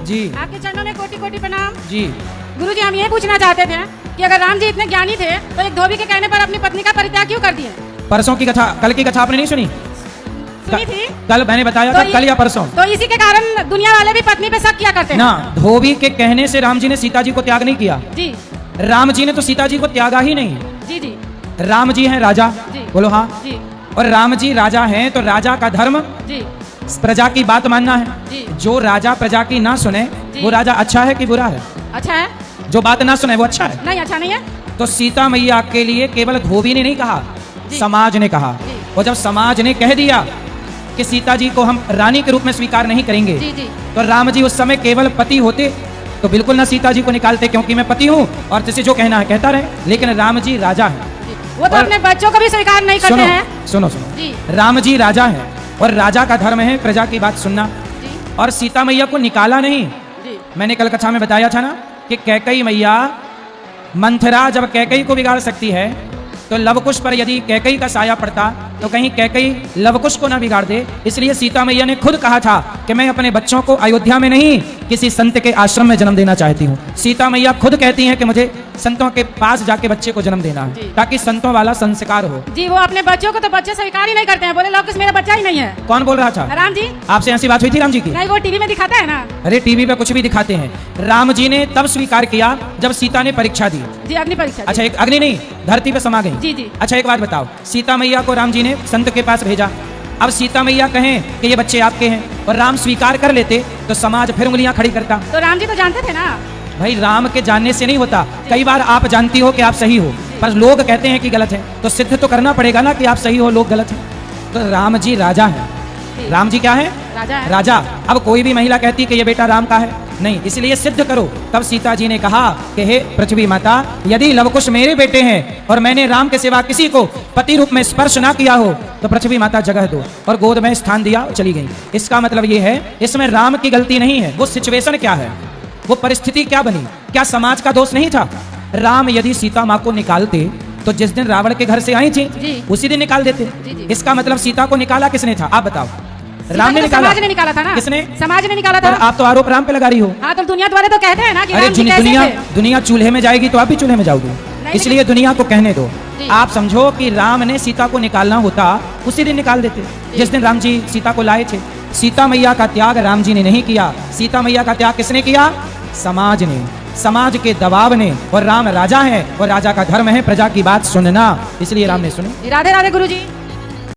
जी आपके चरणों में कोटि कोटि प्रणाम। जी। गुरुजी, हम ये पूछना चाहते थे कि अगर राम जी इतने ज्ञानी थे तो एक धोबी के कहने पर अपनी पत्नी का परित्याग क्यों कर दिए? परसों की कथा, कल की कथा आपने नहीं सुनी? सुनी थी? कल मैंने बताया था, कल या परसों। तो इसी के कारण दुनिया वाले भी पत्नी पे शक किया करते हैं ना। धोबी के कहने से राम जी ने सीता जी को त्याग नहीं किया। जी। राम जी ने तो सीता जी को त्यागा ही नहीं। जी जी। राम जी हैं राजा। जी। बोलो हाँ। जी। और राम जी राजा हैं तो राजा का धर्म जी। प्रजा की बात मानना है। जी। जो राजा प्रजा की ना सुने वो राजा अच्छा है कि बुरा है? अच्छा है। जो बात ना सुने वो अच्छा है? नहीं, अच्छा नहीं है। तो सीता मैया के लिए केवल धोबी ने नहीं कहा, समाज ने कहा। और जब समाज ने कह दिया कि सीता जी को हम रानी के रूप में स्वीकार नहीं करेंगे, जी जी। तो राम जी उस समय केवल पति होते तो बिल्कुल ना सीता जी को निकालते, क्योंकि मैं पति हूँ और जिसे जो कहना है कहता रहे। लेकिन राम जी राजा है, वो तो अपने बच्चों को भी स्वीकार नहीं करते हैं। सुनो जी। राम जी राजा है और राजा का धर्म है प्रजा की बात सुनना। और सीता मैया को निकाला नहीं। मैंने कल कथा में बताया था ना कि कैकई मैया, मंथरा जब कैकई को बिगाड़ सकती है तो लवकुश पर यदि कैकई का साया पड़ता तो कहीं कैकई लवकुश को ना बिगाड़ दे। इसलिए सीता मैया ने खुद कहा था कि मैं अपने बच्चों को अयोध्या में नहीं किसी संत के आश्रम में जन्म देना चाहती हूँ। सीता मैया खुद कहती हैं कि मुझे संतों के पास जाके बच्चे को जन्म देना है ताकि संतों वाला संस्कार हो। जी, वो अपने बच्चों को तो बच्चे स्वीकार ही नहीं करते हैं, बोले लवकुश मेरा बच्चा ही नहीं है। कौन बोल रहा था? राम जी। आपसे ऐसी बात हुई थी राम जी की? नहीं, वो टीवी में दिखाता है ना। अरे टीवी पे कुछ भी दिखाते हैं। राम जी ने तब स्वीकार किया जब सीता ने परीक्षा दी। जी, अग्नि परीक्षा। अच्छा, एक अग्नि नहीं, धरती पे समा गई। जी जी। अच्छा, एक बात बताओ, सीता मैया को राम जी ने संत के पास भेजा। अब सीता मैया कहें कि ये बच्चे आपके हैं और राम स्वीकार कर लेते तो समाज फिर उंगलियां खड़ी करता। तो राम जी तो जानते थे ना। भाई, राम के जानने से नहीं होता। कई बार आप जानती हो कि आप सही हो पर लोग कहते हैं कि गलत है, तो सिद्ध तो करना पड़ेगा ना कि आप सही हो, लोग गलत हैं। तो राम जी राजा है। राम जी क्या है? राजा है। राजा। अब कोई भी महिला कहती कि ये बेटा राम का है नहीं, इसलिए सिद्ध करो। तब सीता जी ने कहा कि हे पृथ्वी माता, यदि लवकुश मेरे बेटे हैं और मैंने राम के सिवा किसी को पति रूप में स्पर्श ना किया हो तो पृथ्वी माता जगह दो, और गोद में स्थान दिया, चली गई। इसका मतलब ये है इसमें राम की गलती नहीं है। वो सिचुएशन क्या है, वो परिस्थिति क्या बनी, क्या समाज का दोष नहीं था? राम यदि सीता माँ को निकालते तो जिस दिन रावण के घर से आई थी उसी दिन निकाल देते। इसका मतलब सीता को निकाला किसने था? आप बताओ। राम ने निकाला? समाज ने निकाला था ना। किसने? समाज ने निकाला था। आप तो आरोप राम पे लगा रही हो। हाँ, तो दुनिया द्वारा तो कहते हैं ना कि अरे राम जी कैसे थे। दुनिया चूल्हे में जाएगी तो आप भी चूल्हे में जाओगे, इसलिए दुनिया को कहने दो। आप समझो कि राम ने सीता को निकालना होता उसी दिन निकाल देते जिस दिन राम जी सीता को लाए थे। सीता मैया का त्याग राम जी ने नहीं किया। सीता मैया का त्याग किसने किया? समाज ने, समाज के दबाव ने। और राम राजा है और राजा का धर्म है प्रजा की बात सुनना, इसलिए राम ने सुनी। राधे राधे गुरुजी।